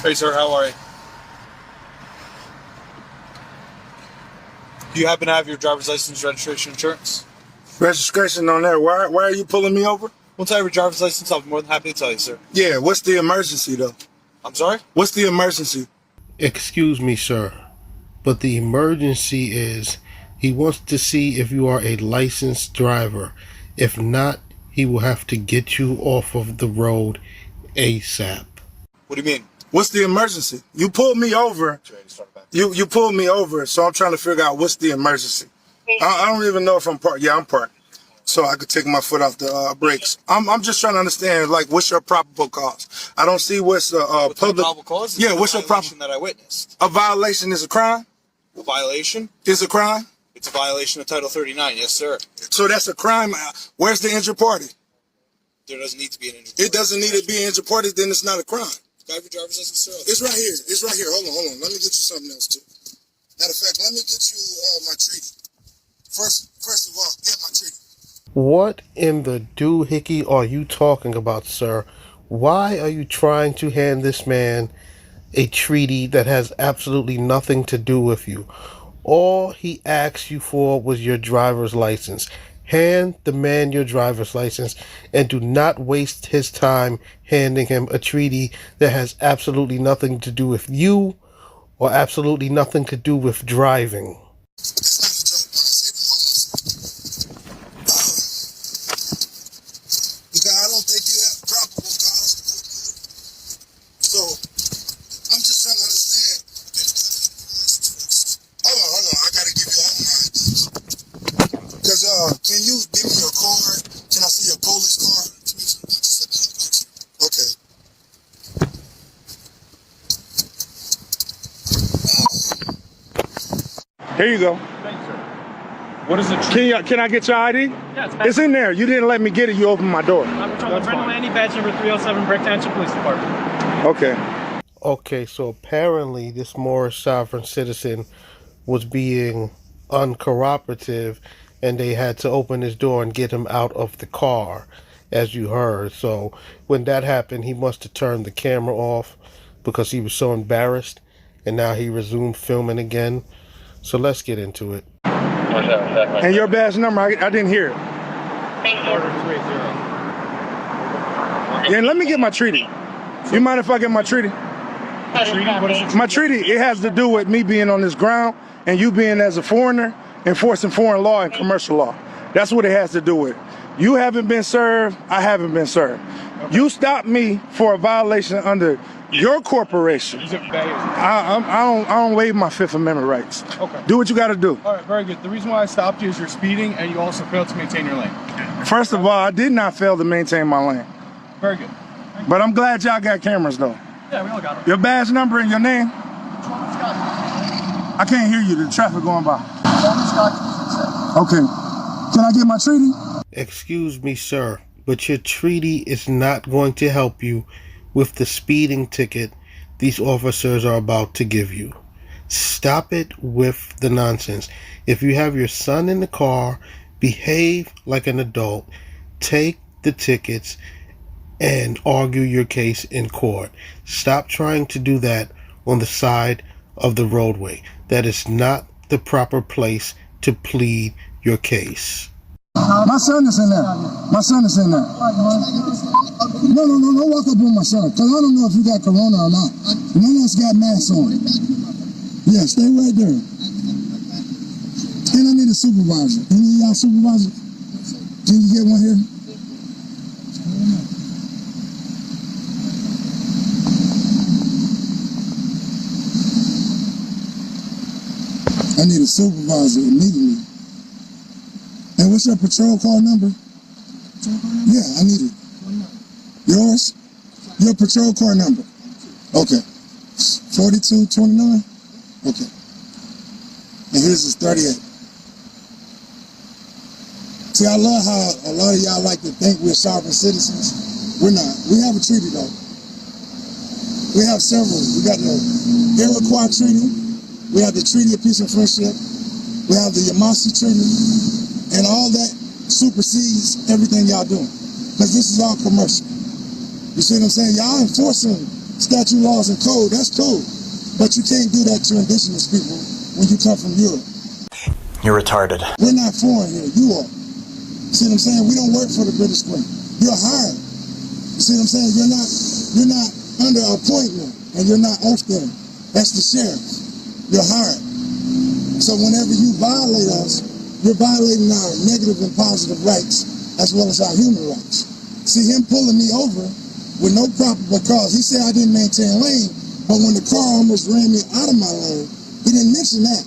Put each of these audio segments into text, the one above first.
Hey, sir, how are you? Do you happen to have your driver's license, registration, insurance? Registration on there. Why are you pulling me over? Once I have your driver's license, I'll be more than happy to tell you, sir. Yeah, what's the emergency, though? I'm sorry? What's the emergency? Excuse me, sir, but the emergency is he wants to see if you are a licensed driver. If not, he will have to get you off of the road ASAP. What do you mean? What's the emergency? You pulled me over. You pulled me over, so I'm trying to figure out what's the emergency. I don't even know if I'm parked. Yeah, I'm parked. So I could take my foot off the brakes. I'm just trying to understand, like, what's your probable cause? I don't see what's What's public. probable cause? Yeah, what's your violation that I witnessed? A violation is a crime? A violation? Is a crime? It's a violation of Title 39, yes, sir. So that's a crime. Where's the injured party? There doesn't need to be an injured party. It doesn't need to be an injured party, then it's not a crime. Do I have your driver's license, sir? It's right here. It's right here. Hold on. Let me get you something else, too. Matter of fact, let me get you my treaty. First of all, get my treaty. What in the doohickey are you talking about, sir? Why are you trying to hand this man a treaty that has absolutely nothing to do with you? All he asked you for was your driver's license. Hand the man your driver's license and do not waste his time handing him a treaty that has absolutely nothing to do with you or absolutely nothing to do with driving. Because I don't think you have probable cause. So, I'm just trying to understand. Hold on. I gotta give you all my IDs. Because, can you give me your card? Can I see your police card? Okay. Here you go. Thank you, sir. What is it? Can I get your ID? Yeah, It's in there. You didn't let me get it. You opened my door. I'm Brendan Landy, badge number 307, Brick Township Police Department. Okay. Okay, so apparently this Moorish sovereign citizen was being uncooperative and they had to open his door and get him out of the car, as you heard. So when that happened, he must have turned the camera off because he was so embarrassed, and now he resumed filming again. So let's get into it. And your badge number, I didn't hear it. Order 380. Yeah, let me get my treaty. You mind if I get my treaty? Treaty? What is it? My treaty, it has to do with me being on this ground and you being as a foreigner, enforcing foreign law and commercial law. That's what it has to do with. You haven't been served, I haven't been served. Okay. You stopped me for a violation under your corporation. I don't waive my Fifth Amendment rights. Okay. Do what you got to do. All right, very good. The reason why I stopped you is you're speeding and you also failed to maintain your lane. First of all, I did not fail to maintain my lane. Very good. But I'm glad y'all got cameras, though. Yeah, we all got them. Your badge number and your name? I can't hear you. The traffic going by. Okay. Can I get my treaty? Excuse me, sir, but your treaty is not going to help you with the speeding ticket these officers are about to give you. Stop it with the nonsense. If you have your son in the car, behave like an adult. Take the tickets and argue your case in court. Stop trying to do that on the side of the roadway. That is not the proper place to plead your case. My son is in there. My son is in there. No, don't walk up on my son, because I don't know if you got corona or not. None of us got masks on. Yeah, stay right there. And I need a supervisor. Any of y'all supervisor? Can you get one here? I need a supervisor immediately. And what's your patrol car number? Yeah, I need it. Yours? Your patrol car number? Okay. 4229? Okay. And his is 38. See, I love how a lot of y'all like to think we're sovereign citizens. We're not. We have a treaty, though. We have several. We got the Iroquois Treaty. We have the Treaty of Peace and Friendship. We have the Yamasee Treaty. And all that supersedes everything y'all doing. Because this is all commercial. You see what I'm saying? Y'all enforcing statute laws and code, that's cool. But you can't do that to indigenous people when you come from Europe. You're retarded. We're not foreign here, you are. See what I'm saying? We don't work for the British Queen. You're hired. See what I'm saying? You're not under appointment, and you're not oath bearing. That's the sheriff. You're hired. So whenever you violate us, you're violating our negative and positive rights as well as our human rights. See, him pulling me over with no probable cause. He said I didn't maintain lane, but when the car almost ran me out of my lane, he didn't mention that.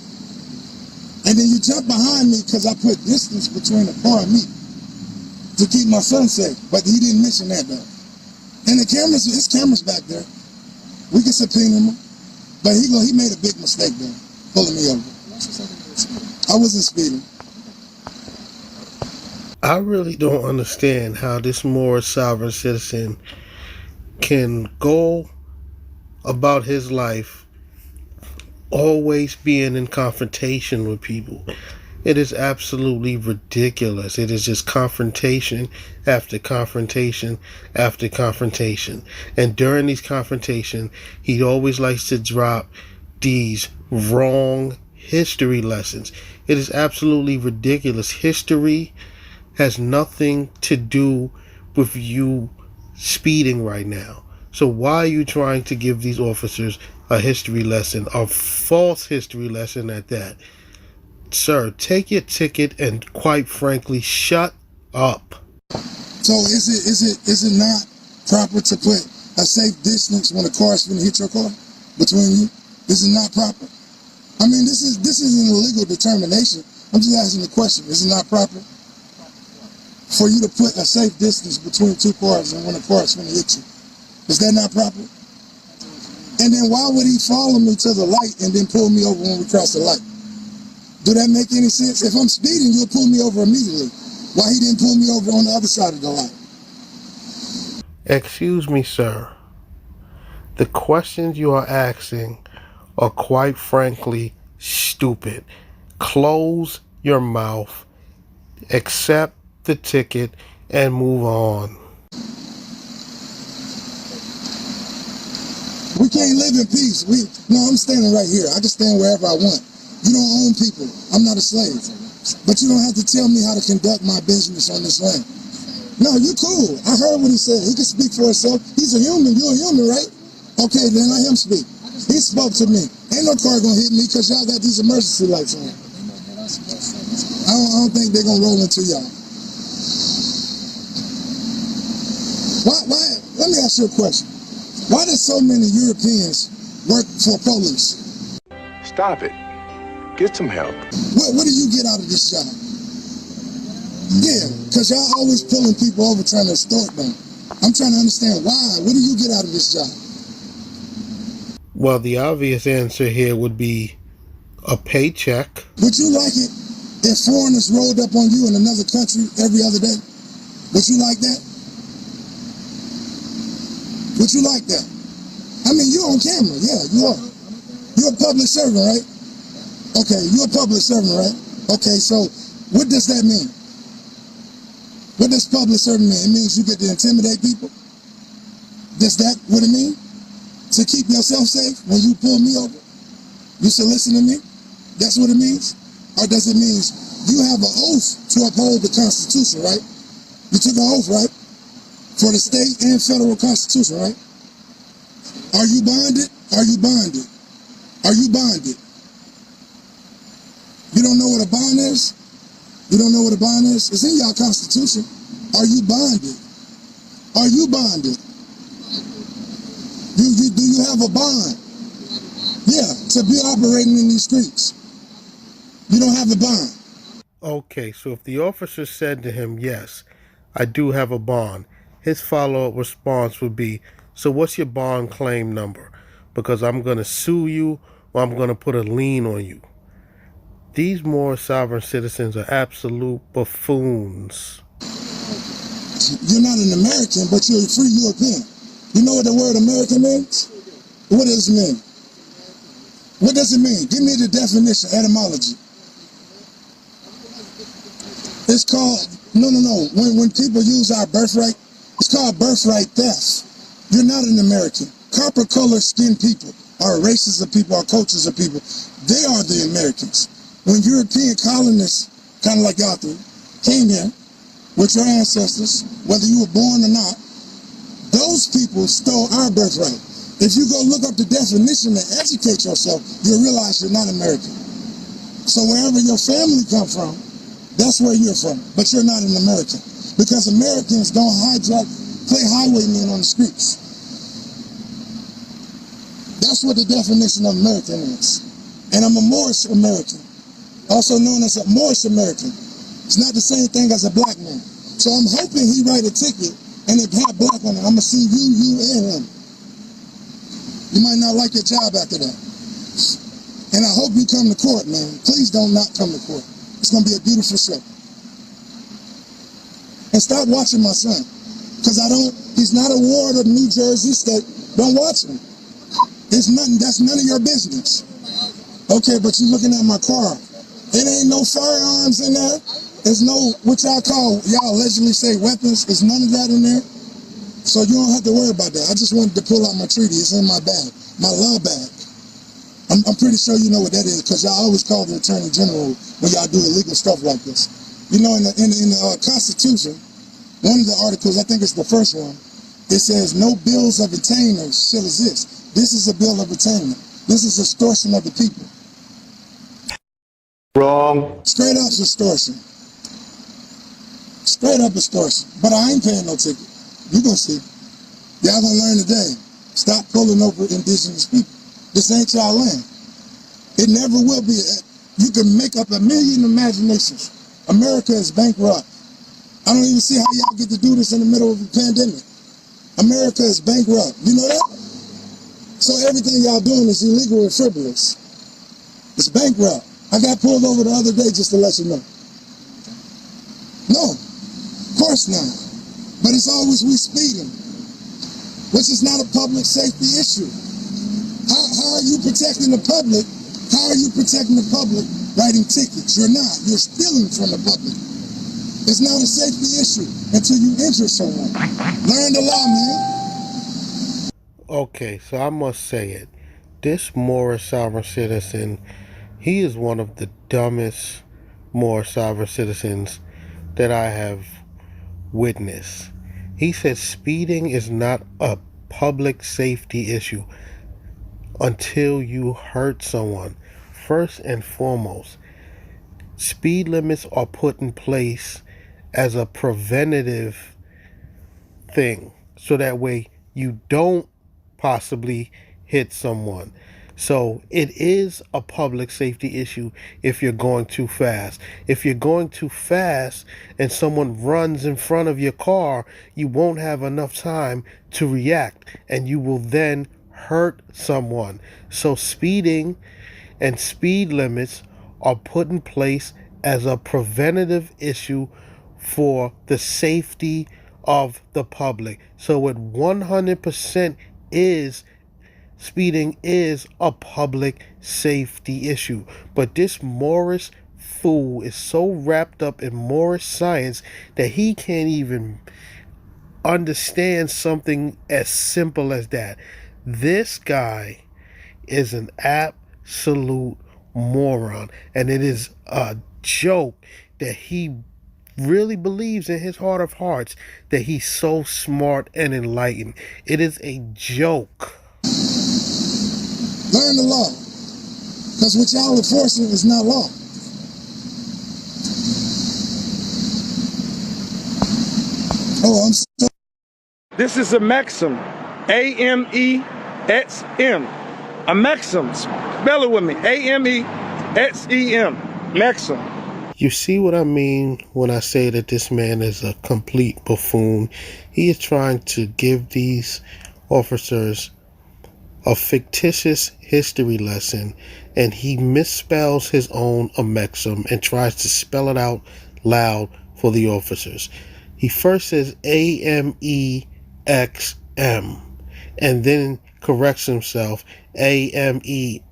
And then you jump behind me because I put distance between the car and me to keep my son safe. But he didn't mention that though. And the cameras, his cameras back there. We can subpoena him. But he made a big mistake there, pulling me over. I wasn't speeding. I really don't understand how this Moorish sovereign citizen can go about his life always being in confrontation with people. It is absolutely ridiculous. It is just confrontation after confrontation after confrontation. And during these confrontations, he always likes to drop these wrong history lessons. It is absolutely ridiculous. History has nothing to do with you speeding right now. So why are you trying to give these officers a history lesson, a false history lesson at that? Sir, take your ticket and quite frankly, shut up. So is it not proper to put a safe distance when a car is going to hit your car between you? Is it not proper? I mean, this is an illegal determination. I'm just asking the question. Is it not proper for you to put a safe distance between two cars and when a car is going to hit you? Is that not proper? And then why would he follow me to the light and then pull me over when we cross the light? Do that make any sense? If I'm speeding, you'll pull me over immediately. Why he didn't pull me over on the other side of the light? Excuse me, sir. The questions you are asking are quite frankly stupid. Close your mouth, accept the ticket, and move on. We can't live in peace. No, I'm standing right here. I can stand wherever I want. You don't own people. I'm not a slave. But you don't have to tell me how to conduct my business on this land. No, you're cool. I heard what he said. He can speak for himself. He's a human. You're a human, right? Okay, then let him speak. He spoke to me. Ain't no car gonna hit me because y'all got these emergency lights on. I don't think they're gonna roll into y'all. Why? Let me ask you a question. Why do so many Europeans work for police? Stop it. Get some help. What do you get out of this job? Yeah, because y'all always pulling people over trying to extort them. I'm trying to understand why. What do you get out of this job? Well, the obvious answer here would be a paycheck. Would you like it if foreigners rolled up on you in another country every other day? Would you like that? Would you like that? I mean, you're on camera. Yeah, you are. You're a public servant, right? Okay, you're a public servant, right? Okay, so what does that mean? What does public servant mean? It means you get to intimidate people? Is that what it means? To keep yourself safe when you pull me over? You should listen to me? That's what it means? Or does it mean you have an oath to uphold the Constitution, right? You took an oath, right? For the state and federal Constitution, right? Are you bonded? Are you bonded? Are you bonded? You don't know what a bond is? You don't know what a bond is? It's in your Constitution. Are you bonded? Are you bonded? Do you have a bond? Yeah, to be operating in these streets. You don't have a bond. Okay, so if the officer said to him, yes, I do have a bond, his follow-up response would be, so what's your bond claim number? Because I'm going to sue you or I'm going to put a lien on you. These Moorish sovereign citizens are absolute buffoons. You're not an American, but you're a free European. You know what the word American means? What does it mean? What does it mean? Give me the definition, etymology. It's called, no. When people use our birthright, it's called birthright theft. You're not an American. copper colored skinned people, our races of people, our cultures of people, they are the Americans. When European colonists, kind of like y'all do, came here with your ancestors, whether you were born or not, those people stole our birthright. If you go look up the definition and educate yourself, you'll realize you're not American. So wherever your family come from, that's where you're from, but you're not an American. Because Americans don't play highwaymen on the streets. That's what the definition of American is. And I'm a Moorish American, also known as a Moorish American. It's not the same thing as a black man. So I'm hoping he write a ticket and it had black on it. I'm gonna see you, and him. You might not like your job after that. And I hope you come to court, man. Please don't not come to court. It's gonna be a beautiful show. And stop watching my son. Because he's not a ward of New Jersey State. Don't watch him. That's none of your business. Okay, but you're looking at my car. It ain't no firearms in there. There's no, what y'all allegedly say weapons. There's none of that in there. So you don't have to worry about that. I just wanted to pull out my treaty. It's in my bag, my law bag. I'm pretty sure you know what that is because y'all always call the Attorney General when y'all do illegal stuff like this. You know, in the Constitution, one of the articles, I think it's the first one, it says no bills of attainder shall exist. This is a bill of attainment. This is extortion of the people. Wrong. Straight up extortion. Straight up extortion. But I ain't paying no ticket. You gonna see. Y'all gonna learn today. Stop pulling over indigenous people. This ain't y'all land. It never will be. You can make up a million imaginations. America is bankrupt. I don't even see how y'all get to do this in the middle of a pandemic. America is bankrupt. You know that? So everything y'all doing is illegal and frivolous. It's bankrupt. I got pulled over the other day just to let you know. No, of course not. But it's always we speeding, which is not a public safety issue. How are you protecting the public? How are you protecting the public writing tickets? You're not. You're stealing from the public. It's not a safety issue until you injure someone. Learn the law, man. Okay, so I must say it. This Moorish sovereign citizen, he is one of the dumbest Moorish sovereign citizens that I have witnessed. He said speeding is not a public safety issue until you hurt someone. First and foremost, speed limits are put in place as a preventative thing, so that way you don't possibly hit someone. So it is a public safety issue if you're going too fast. If you're going too fast and someone runs in front of your car, you won't have enough time to react and you will then hurt someone. So speeding and speed limits are put in place as a preventative issue for the safety of the public. So it 100% is speeding is a public safety issue. But this Moorish fool is so wrapped up in Moorish science that he can't even understand something as simple as that. This guy is an absolute moron, and it is a joke that he really believes in his heart of hearts that he's so smart and enlightened. It is a joke. Learn the law. Because what y'all enforcing is not law. Oh, I'm so... This is a Maxim. A-M-E-X-M. A Maxim. Spell it with me. A-M-E-X-E-M. Maxim. You see what I mean when I say that this man is a complete buffoon? He is trying to give these officers a fictitious history lesson, and he misspells his own Amexum and tries to spell it out loud for the officers. He first says A-M-E-X-M and then corrects himself A-M-E-X-E-M.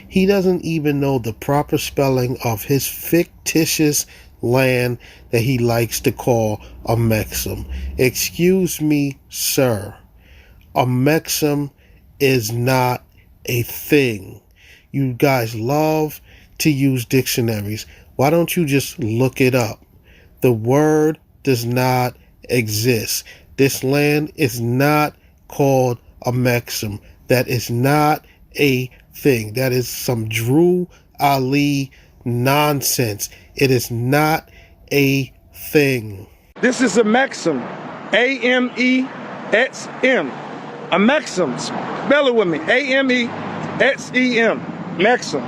He doesn't even know the proper spelling of his fictitious land that he likes to call Amexum. Excuse me, sir. A maxim is not a thing. You guys love to use dictionaries. Why don't you just look it up? The word does not exist. This land is not called a maxim. That is not a thing. That is some Drew Ali nonsense. It is not a thing. This is a maxim. A-M-E-X-M. A maxim. Spell it with me. A-M-E-X-E-M. Maxim.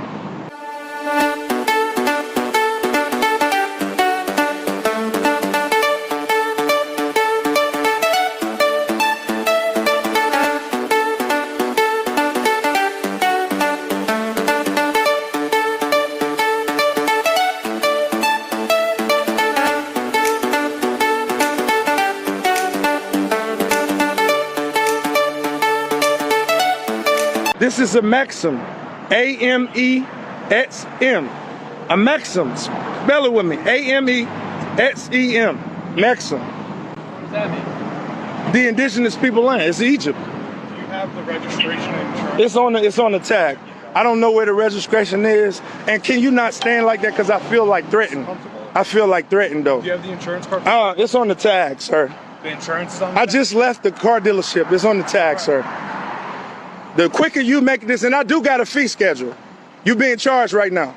This is a maxim. A-M-E-X-M. A maxim. Spell it with me. A-M-E-X-E-M. Maxim. What does that mean? The indigenous people land. It's Egypt. Do you have the registration and insurance? It's on the tag. I don't know where the registration is. And can you not stand like that? Because I feel like threatened. I feel like threatened though. Do you have the insurance card? It's on the tag, sir. The insurance is on the I tag? just left the car dealership. It's on the tag, sir. The quicker you make this, and I do got a fee schedule. You being charged right now.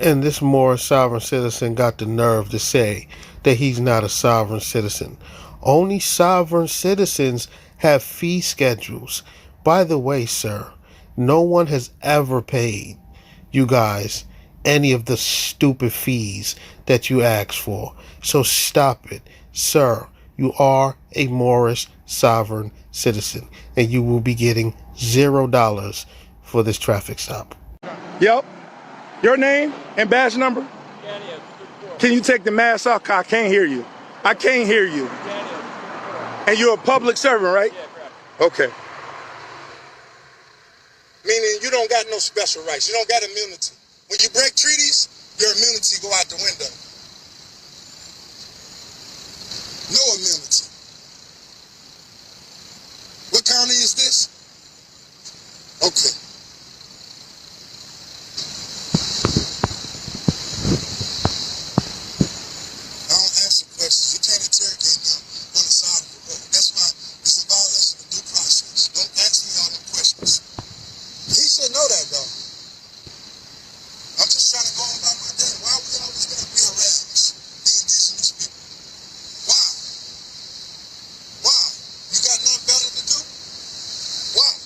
And this Moorish sovereign citizen got the nerve to say that he's not a sovereign citizen. Only sovereign citizens have fee schedules. By the way, sir, no one has ever paid you guys any of the stupid fees that you asked for. So stop it. Sir, you are a Moorish sovereign citizen, and you will be getting $0 for this traffic stop. Yep. Your name and badge number? Can you take the mask off? I can't hear you. I can't hear you. And you're a public servant, right? Okay. Meaning you don't got no special rights. You don't got immunity. When you break treaties, your immunity go out the window. No immunity. What county is this? Okay. I don't answer questions. You can't interrogate me on the side of the road. That's why it's a violation of due process. Don't ask me all them questions. He should know that, though. I'm just trying to go about my day. Why we always got to be harassed? The indigenous people. Why? Why? You got nothing better to do? Why?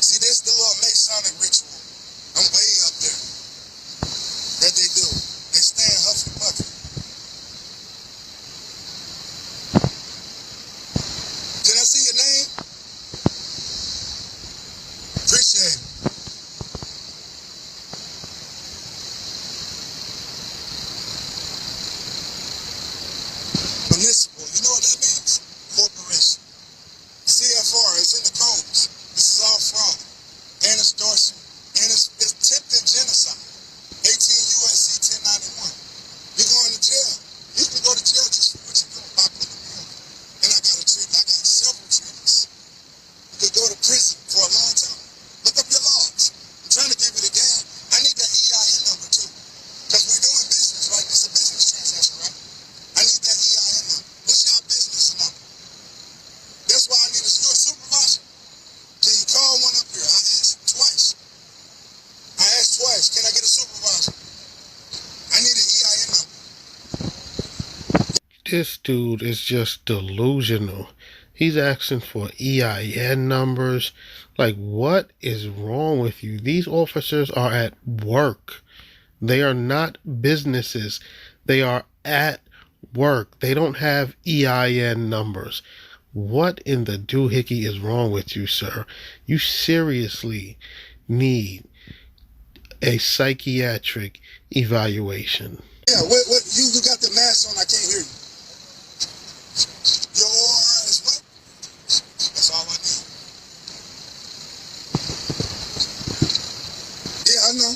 See, this the little Masonic ritual. I'm way up there. That they do. They stand huffy puffy. Can I see your name? Appreciate it. Municipal, you know what that means? Corporation. CFR is in the codes. This is all fraud and extortion. And it's attempted genocide. 18 U.S.C. 1091. You're going to jail. You can go to jail just for what you do. I put the bill. And I got a treaty. I got several treaties. You could go to prison for a long time. Look up your logs. I'm trying to give you the game. I need that EIN number too. Because we're doing business, right? It's a business transaction, right? I need that EIN number. What's your business number? That's why I need a supervisor. Can you call one up here? I asked twice. Can I get a supervisor? I need an EIN number. This dude is just delusional. He's asking for EIN numbers. Like, what is wrong with you? These officers are at work. They are not businesses. They are at work. They don't have EIN numbers. What in the doohickey is wrong with you, sir? You seriously need a psychiatric evaluation. Yeah, what you got the mask on, I can't hear you. Your OR is what? That's all I need. Yeah, I know.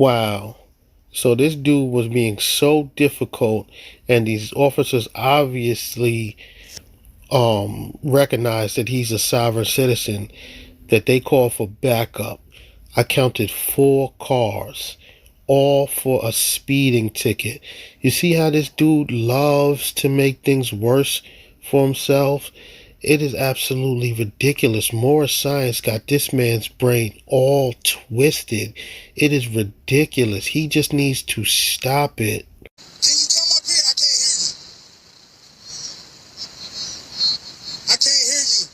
Wow. So this dude was being so difficult, and these officers obviously recognize that he's a sovereign citizen, that they call for backup. I counted 4 cars, all for a speeding ticket. You see how this dude loves to make things worse for himself? It is absolutely ridiculous. More science got this man's brain all twisted. It is ridiculous. He just needs to stop it. Can you come up here? I can't hear you. I can't hear you.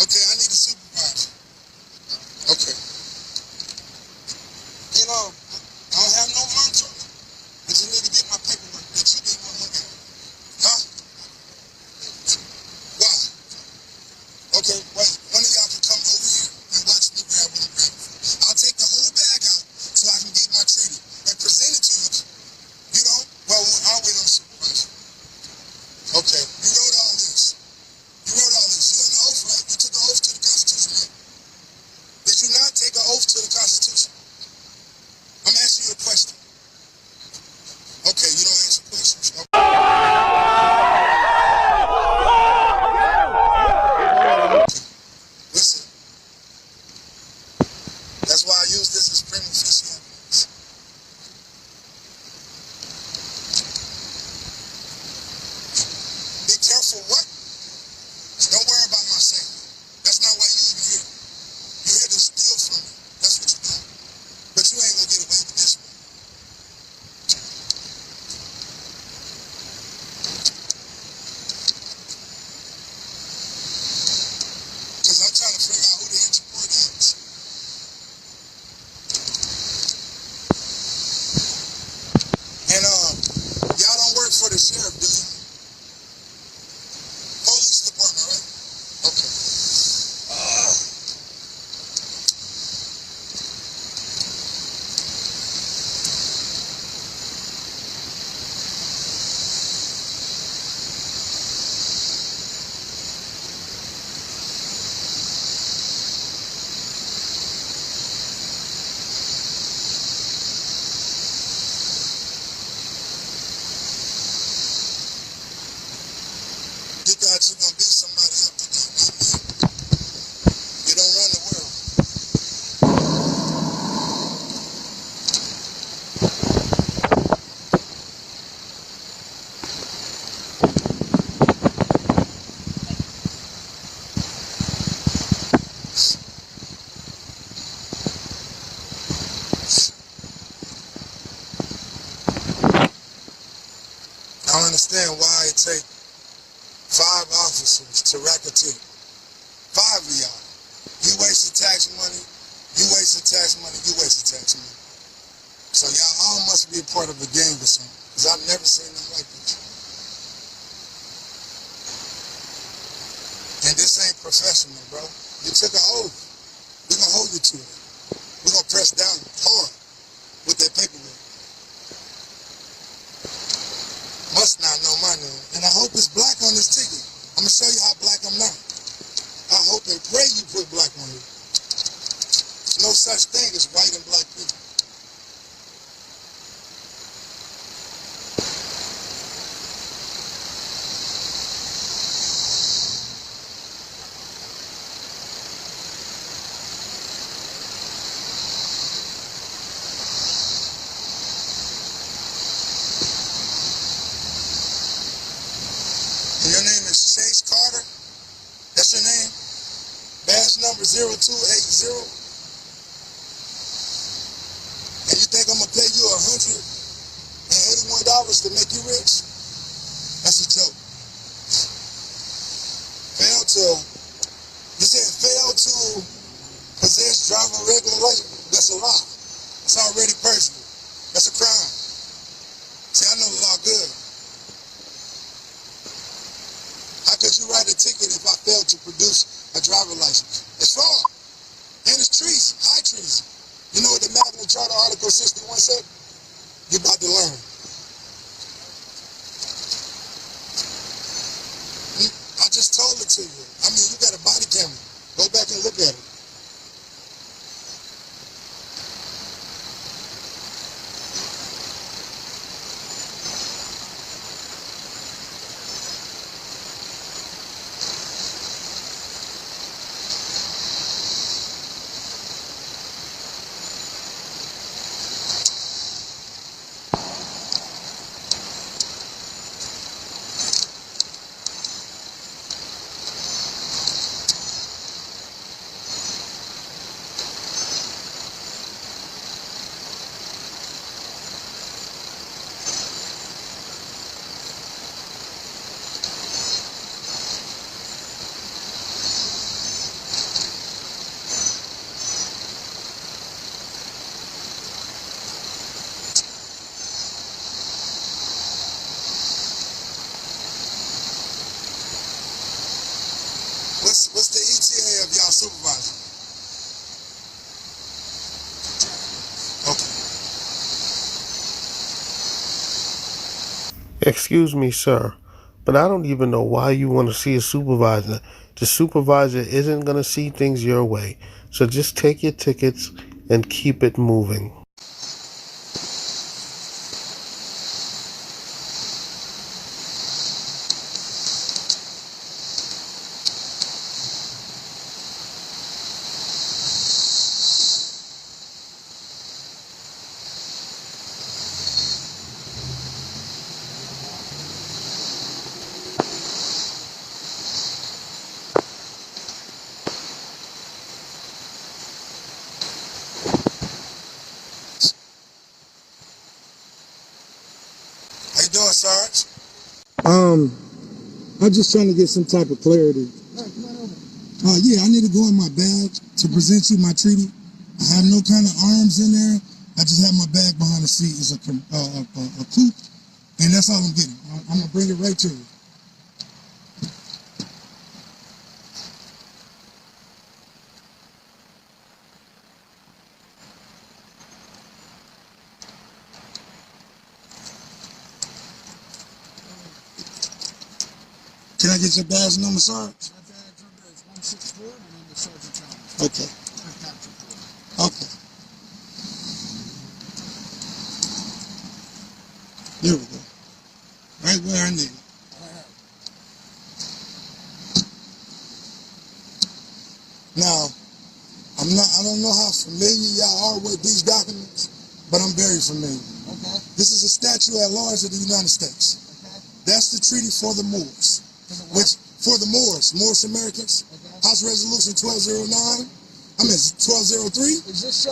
Okay, I need a supervisor. Okay. You know, I don't have no lunch on me. I just need to get my paperwork that you didn't want to look at. Huh? Why? Okay, wait. One of y'all can come over here and watch me grab what I'm grabbing. I'll take the whole bag out so I can get my treaty and present it to you. You know? Well, I'll wait on supervisor. Okay, you wrote all this. You wrote all this. You on the oath, right? You took an oath to the Constitution, right? Did you not take an oath to the Constitution? I'm asking you a question. Okay, you don't answer questions. Okay. Listen. That's why I use this as prima facie evidence. Be careful what? Don't worry about my safety. That's not why you're even here. You're here to steal from me. That's what you're doing. But you ain't gonna get away with this one. Because I'm trying to figure out who the interport is. And y'all don't work for the sheriff, do you? Police department, right? Okay. You thought you gonna be somebody up to do, not me. You don't run the world. I don't understand why it take 5 officers to racketeer. 5 of y'all. You wasted tax money. You wasted tax money. You wasted tax money. So y'all all must be a part of a gang or something. Because I've never seen nothing like this. And this ain't professional, bro. You took an oath. We're going to hold you to it. We're going to press down hard with that paperwork. Must not know my name. And I hope it's black on this ticket. I'm going to show you how black I'm not. I hope and pray you put black on it. There's no such thing as white and black people. And your name is Chase Carter? That's your name? Badge number 0280. And you think I'm gonna pay you $181 to make you rich? That's a joke. You said fail to possess driving regular license? That's a lie. It's already personal. That's a crime. See, I know the law good. How could you write a ticket if I failed to produce a driver license? It's fraud. And it's treason, high treason. You know what the Magna Carta Article 61 said? You're about to learn. I I just told it to you. I mean, you got a body camera. Go back and look at it. What's the ETA of y'all supervisor? Okay. Excuse me, sir, but I don't even know why you want to see a supervisor. The supervisor isn't going to see things your way. So just take your tickets and keep it moving. How you doing, Sarge? I'm just trying to get some type of clarity. Yeah, I need to go in my bag to present you my treaty. I have no kind of arms in there. I just have my bag behind the seat as a coupe, and that's all I'm getting. I'm gonna bring it right to you. Can I get your badge number, Sarge? My badge number is 164, and then the Sergeant Thomas. Okay. Okay. There we go. Right where I need it. Now, I don't know how familiar y'all are with these documents, but I'm very familiar. Okay. This is a statute at large of the United States. Okay. That's the treaty for the Moors. For the Moors Americans. Okay. House Resolution 1209. 1203. Is this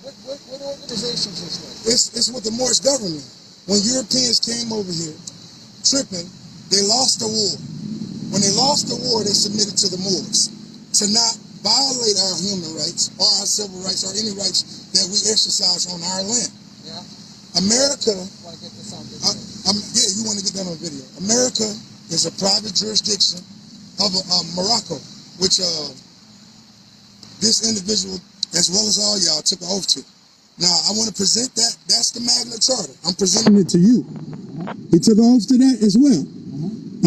what organization is this with? It's with the Moorish government. When Europeans came over here, tripping, they lost the war. When they lost the war, they submitted to the Moors to not violate our human rights or our civil rights or any rights that we exercise on our land. Yeah. America. Want to get this on video? Yeah, you want to get that on video. America is a private jurisdiction of Morocco, which this individual, as well as all y'all, took an oath to. Now, I want to present that. That's the Magna Carta. I'm presenting it to you. He took an oath to that as well.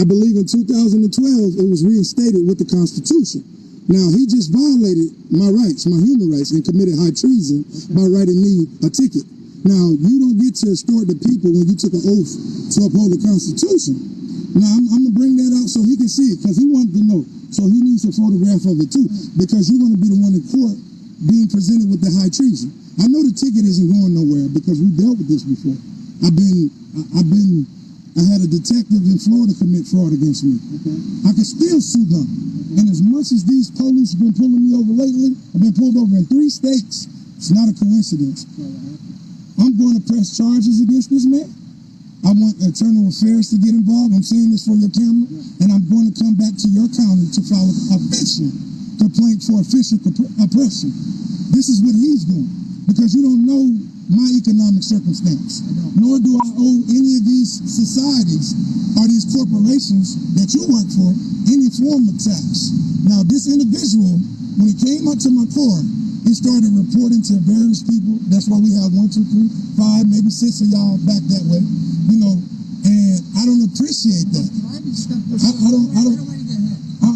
I believe in 2012, it was reinstated with the Constitution. Now, he just violated my rights, my human rights, and committed high treason by writing me a ticket. Now, you don't get to extort the people when you took an oath to uphold the Constitution. Now, I'm going to bring that out so he can see it, because he wanted to know. So he needs a photograph of it, too, because you're going to be the one in court being presented with the high treason. I know the ticket isn't going nowhere because we dealt with this before. I had a detective in Florida commit fraud against me. Okay. I could still sue them. And as much as these police have been pulling me over lately, I've been pulled over in 3 states. It's not a coincidence. I'm going to press charges against this man. I want Internal Affairs to get involved. I'm saying this for your camera. And I'm going to come back to your county to file a fiction complaint for official oppression. This is what he's doing. Because you don't know my economic circumstance, nor do I owe any of these societies or these corporations that you work for any form of tax. Now, this individual, when he came up to my car, he started reporting to various people. That's why we have 1, 2, 3, 5, maybe 6 of y'all back that way, you know, and I don't appreciate that. I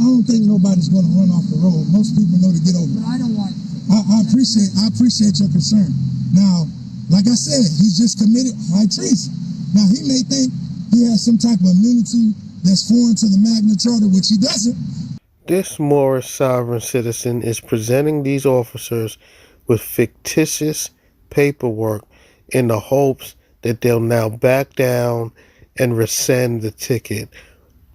don't think nobody's going to run off the road. Most people know to get over. But I don't want. I appreciate your concern. Now, like I said, he's just committed high treason. Now, he may think he has some type of immunity that's foreign to the Magna Carta, which he doesn't. This Moorish sovereign citizen is presenting these officers with fictitious paperwork in the hopes that they'll now back down and rescind the ticket.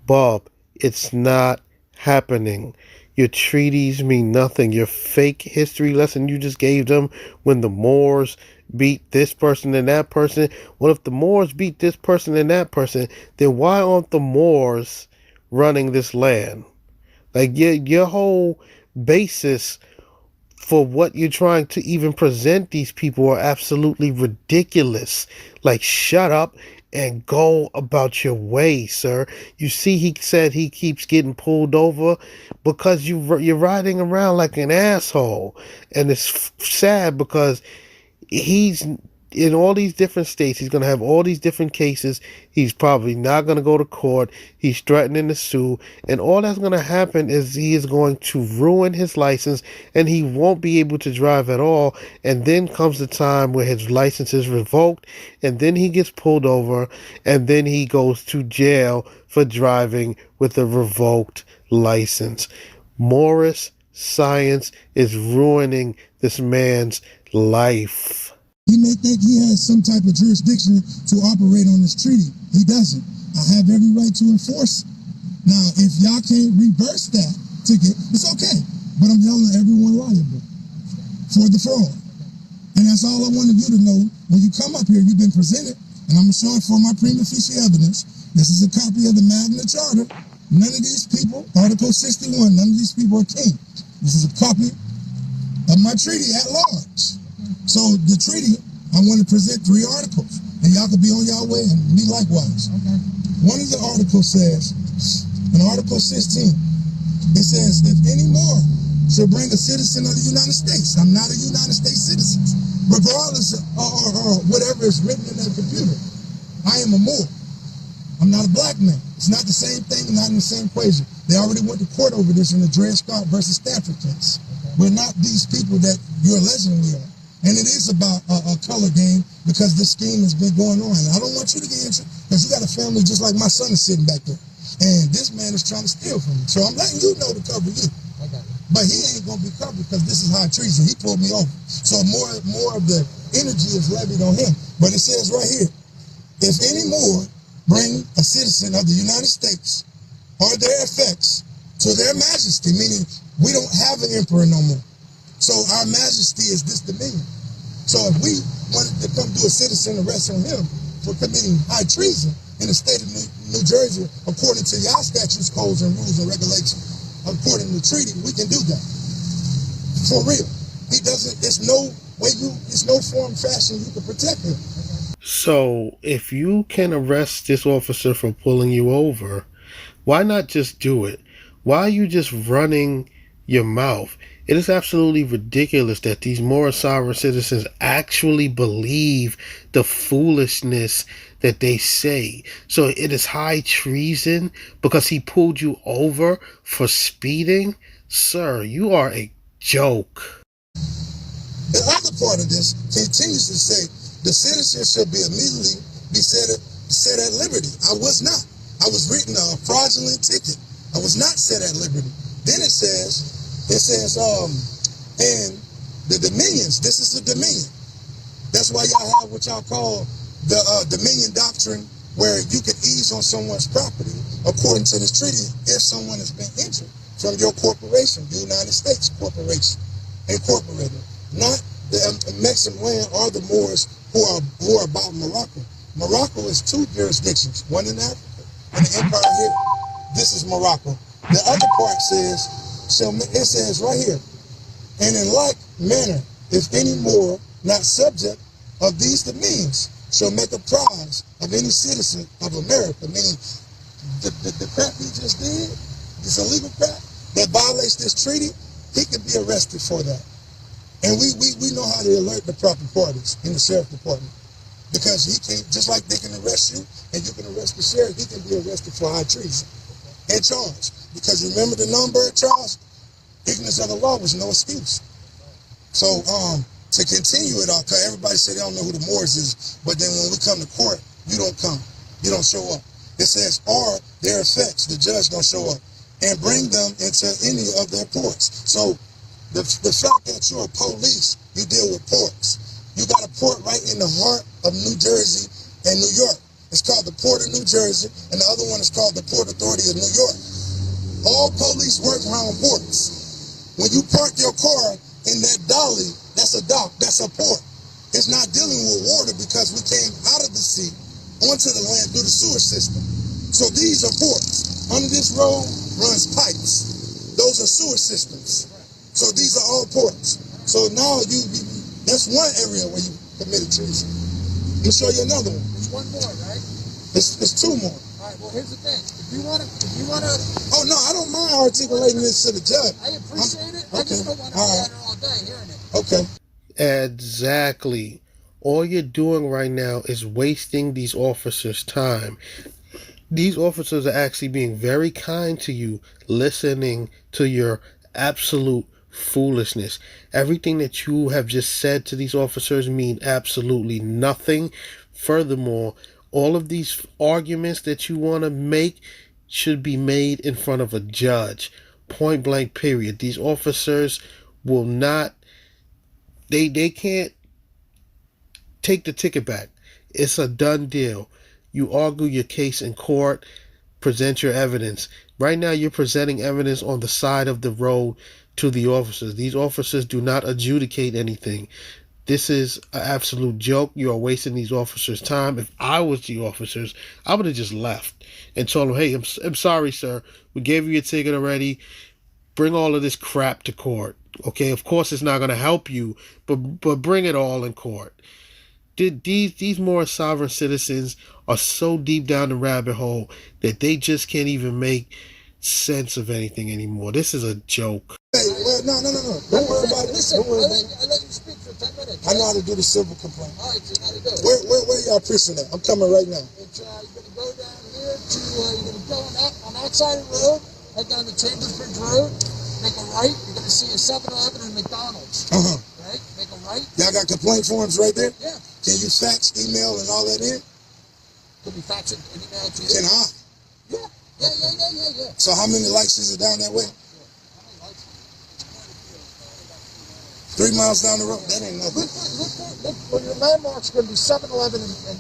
Bob, it's not happening. Your treaties mean nothing. Your fake history lesson you just gave them when the Moors beat this person and that person. Well, if the Moors beat this person and that person, then why aren't the Moors running this land? Like your whole basis for what you're trying to even present these people are absolutely ridiculous. Like, shut up and go about your way, sir. You see, he said he keeps getting pulled over because you're riding around like an asshole. And it's sad because he's in all these different states. He's going to have all these different cases. He's probably not going to go to court. He's threatening to sue. And all that's going to happen is he is going to ruin his license and he won't be able to drive at all. And then comes the time where his license is revoked and then he gets pulled over and then he goes to jail for driving with a revoked license. Moorish science is ruining this man's life. He may think he has some type of jurisdiction to operate on this treaty. He doesn't. I have every right to enforce it. Now, if y'all can't reverse that ticket, it's okay. But I'm holding everyone liable for the fraud. And that's all I wanted you to know. When you come up here, you've been presented, and I'm showing for my prima facie evidence. This is a copy of the Magna Carta. None of these people, Article 61, none of these people are king. This is a copy of my treaty at large. So the treaty, I want to present 3 articles, and y'all can be on y'all way, and me likewise. Okay. One of the articles says, in Article 16, it says, if any more shall bring a citizen of the United States, I'm not a United States citizen, regardless of or whatever is written in that computer, I am a Moor. I'm not a black man. It's not the same thing, not in the same equation. They already went to court over this in the Dred Scott versus Stafford case. We're not these people that you allegedly are. And it is about a color game because this scheme has been going on. And I don't want you to get into it because you got a family just like my son is sitting back there. And this man is trying to steal from me. So I'm letting you know to cover you. But he ain't going to be covered because this is high treason. He pulled me over. So more of the energy is levied on him. But it says right here, if any more bring a citizen of the United States or their effects to their majesty, meaning we don't have an emperor no more. So our majesty is this dominion. So if we wanted to come do a citizen arrest on him for committing high treason in the state of New Jersey, according to y'all statutes, codes, and rules and regulations, according to the treaty, we can do that. For real. He doesn't, it's no form, fashion you can protect him. So if you can arrest this officer for pulling you over, why not just do it? Why are you just running your mouth? It is absolutely ridiculous that these Moorish sovereign citizens actually believe the foolishness that they say. So it is high treason because he pulled you over for speeding? Sir, you are a joke. The other part of this continues to say the citizen should be immediately be set at liberty. I was not. I was written a fraudulent ticket. I was not set at liberty. Then it says, and the dominions, this is the dominion. That's why y'all have what y'all call the dominion doctrine, where you can ease on someone's property according to this treaty if someone has been injured from your corporation, the United States Corporation, Incorporated. Not the Mexican land or the Moors who are about Morocco. Morocco is 2 jurisdictions, one in Africa and the empire here. This is Morocco. The other part says, it says right here, and in like manner, if any more not subject of these dominions shall make a prize of any citizen of America, meaning the crap he just did, this illegal crap that violates this treaty, he could be arrested for that. And we know how to alert the proper parties in the sheriff department. Because he can, just like they can arrest you and you can arrest the sheriff, he can be arrested for high treason and charged. Because remember the non-bird charge? Ignorance of the law was no excuse. So to continue it all, because everybody said they don't know who the Moorish is, but then when we come to court, you don't come. You don't show up. It says, or their effects, the judge don't show up, and bring them into any of their ports. So the fact that you're a police, you deal with ports. You got a port right in the heart of New Jersey and New York. It's called the Port of New Jersey, and the other one is called the Port Authority of New York. All police work around ports. When you park your car in that dolly, that's a dock, that's a port. It's not dealing with water because we came out of the sea onto the land through the sewer system. So these are ports. Under this road runs pipes. Those are sewer systems. So these are all ports. So now that's one area where you committed treason. Let me show you another one. There's one more, right? It's two more. All right, well, here's the thing. If you want to... Oh, no, I don't mind articulating this to the judge. I appreciate it. I Okay. just don't want to be out here all day hearing it. Okay. Exactly. All you're doing right now is wasting these officers' time. These officers are actually being very kind to you, listening to your absolute foolishness. Everything that you have just said to these officers mean absolutely nothing. Furthermore, all of these arguments that you want to make should be made in front of a judge. Point blank, period. These officers will not, they can't take the ticket back. It's a done deal. You argue your case in court, present your evidence. Right now, you're presenting evidence on the side of the road to the officers. These officers do not adjudicate anything. This is an absolute joke. You are wasting these officers' time. If I was the officers, I would have just left and told them, hey, I'm sorry, sir. We gave you your ticket already. Bring all of this crap to court. Okay, of course it's not going to help you, but bring it all in court. These more sovereign citizens are so deep down the rabbit hole that they just can't even make sense of anything anymore. This is a joke. Hey, well, no. Don't worry about it. Listen, Don't worry about it. I let you speak for 10 minutes. I know how to do the civil complaint. All right, so you know how to do it. Where y'all preaching at? I'm coming right now. It's, you're going to go down here to, you're going to go on that side of the road, head down to Chambersbridge Road, make a right, you're going to see a 7-Eleven and McDonald's. Uh-huh. Right? Make a right. Y'all got complaint forms right there? Yeah. Can you fax, email, and all that in? Can we fax it and email it to you? Can I? Yeah. So how many lights is it down that way? 3 miles down the road? That ain't nothing. Look, well, your landmark's going to be 7-Eleven and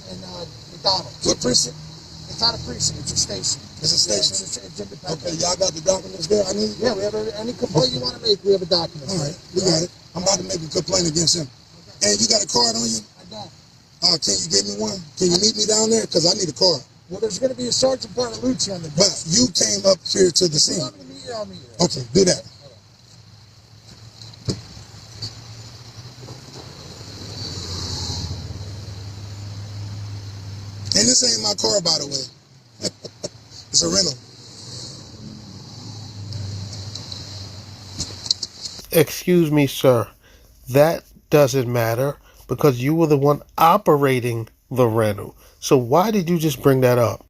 McDonald's. What precinct? It's not a precinct, it's a station. It's a station. It's independent. Okay, y'all got the documents there? I need. Yeah, we have any complaint you want to make, we have a document. All right, we got it. I'm about to make a complaint against him. And you got a card on you? I don't. Can you give me one? Can you meet me down there? Because I need a card. Well, there's going to be a Sergeant Bartolucci on the But desk. you came up here to the If you scene. want me to meet you, I'll meet you. Okay, do that. And this ain't my car, by the way. It's a rental. Excuse me, sir. That doesn't matter because you were the one operating the rental. So why did you just bring that up?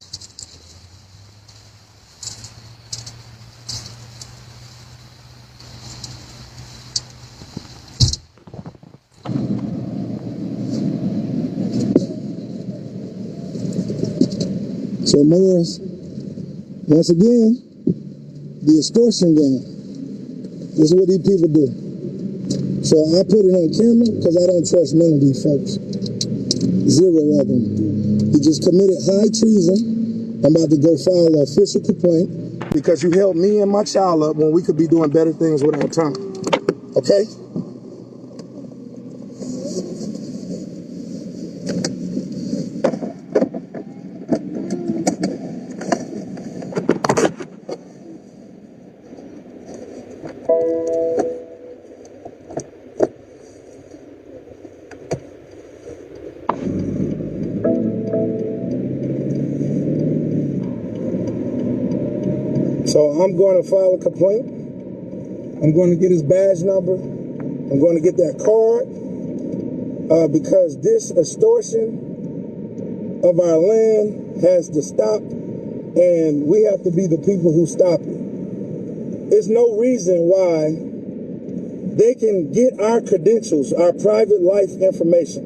So, Morris, once again, the extortion game. This is what these people do. So I put it on camera because I don't trust none of these folks. 0 of them. You just committed high treason. I'm about to go file an official complaint because you held me and my child up when we could be doing better things with our time. Okay? So I'm going to file a complaint. I'm going to get his badge number. I'm going to get that card because this extortion of our land has to stop, and we have to be the people who stop it. There's no reason why they can get our credentials, our private life information,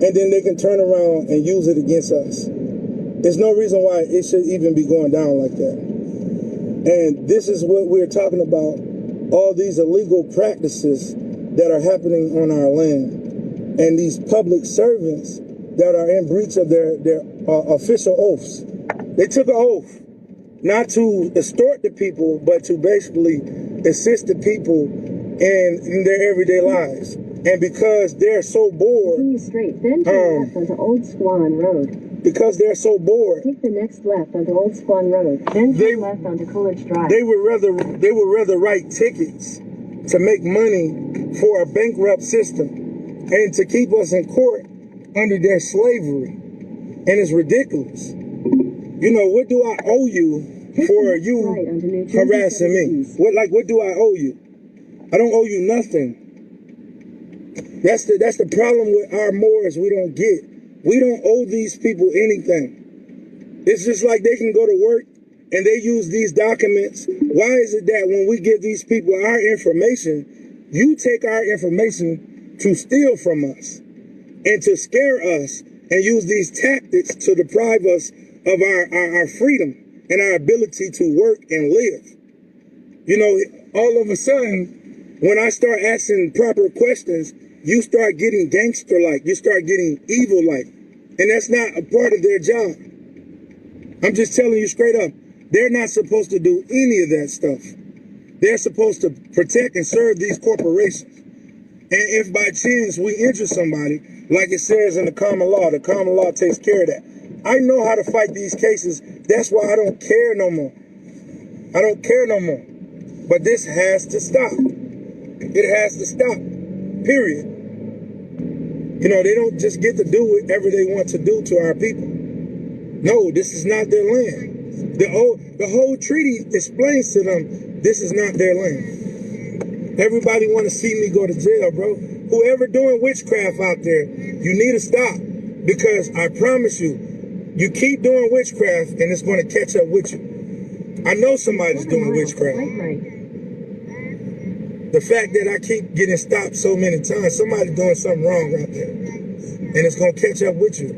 and then they can turn around and use it against us. There's no reason why it should even be going down like that. And this is what we're talking about, all these illegal practices that are happening on our land, and these public servants that are in breach of their official oaths. They took an oath not to extort the people, but to basically assist the people in their everyday lives. And because they're so bored, continue straight, then turn left onto Old Swan Road. Because they're so bored, Take the next left onto Old Swan Road, then turn left onto Coolidge Drive. they would rather write tickets to make money for a bankrupt system and to keep us in court under their slavery. And it's ridiculous. You know, what do I owe you for you harassing me? What do I owe you? I don't owe you nothing. That's the problem with our Moors we don't get. We don't owe these people anything. It's just like they can go to work and they use these documents. Why is it that when we give these people our information, you take our information to steal from us and to scare us and use these tactics to deprive us of our freedom and our ability to work and live? You know, all of a sudden, when I start asking proper questions, you start getting gangster-like, you start getting evil-like, and that's not a part of their job. I'm just telling you straight up, they're not supposed to do any of that stuff. They're supposed to protect and serve these corporations. And if by chance we injure somebody, like it says in the common law takes care of that. I know how to fight these cases. That's why I don't care no more. I don't care no more. But this has to stop. It has to stop. Period. You know, they don't just get to do whatever they want to do to our people. No, this is not their land. The whole treaty explains to them this is not their land. Everybody want to see me go to jail, bro. Whoever doing witchcraft out there, you need to stop. Because I promise you, you keep doing witchcraft and it's going to catch up with you. I know somebody's doing witchcraft. The fact that I keep getting stopped so many times, somebody's doing something wrong out there. And it's going to catch up with you.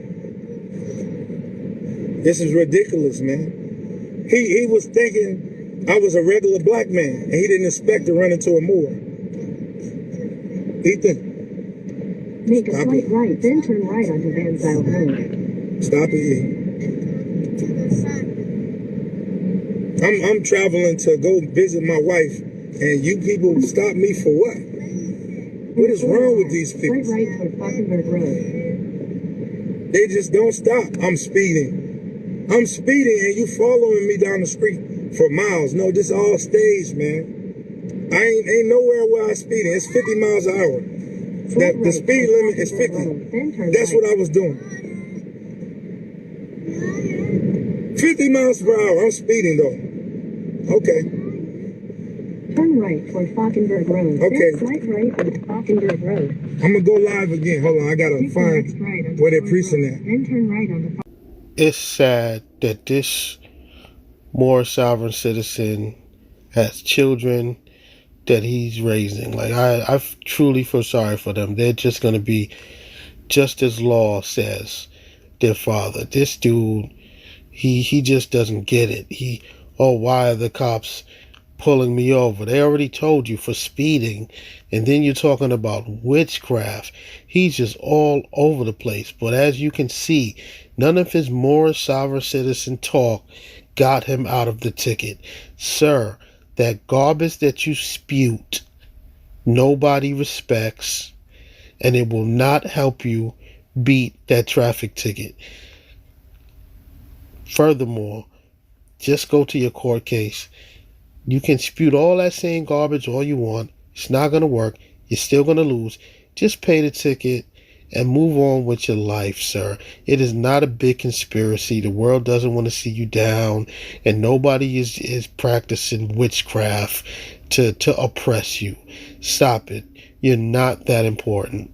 This is ridiculous, man. He was thinking I was a regular black man, and he didn't expect to run into a Moor. Ethan. Make a slight right, then turn right onto Van Zyl Road. Stop it, I'm traveling to go visit my wife, and you people stop me for what? What is wrong with these people? Slight right toward Falkenberg Road. They just don't stop. I'm speeding, and you following me down the street for miles. No, this all staged, man. I ain't nowhere where I'm speeding. It's 50 miles an hour. The speed limit is 50. That's what I was doing. 50 miles per hour. I'm speeding though. Okay. Turn right toward Falkenberg Road. Okay. Then slight right onto Falkenberg Road. I'm gonna go live again. Hold on. I gotta find where they're preaching at. Then turn right onto. It's sad that this more sovereign citizen has children that he's raising. Like I truly feel sorry for them. They're just gonna be just as law says their father. This dude, he just doesn't get it. Why are the cops pulling me over? They already told you for speeding, and then you're talking about witchcraft. He's just all over the place. But as you can see, none of his Moorish sovereign citizen talk got him out of the ticket. Sir, that garbage that you spewed, nobody respects, and it will not help you beat that traffic ticket. Furthermore, just go to your court case. You can spew all that same garbage all you want. It's not going to work. You're still going to lose. Just pay the ticket and move on with your life, sir. It is not a big conspiracy. The world doesn't want to see you down, and nobody is practicing witchcraft to oppress you. Stop it. You're not that important.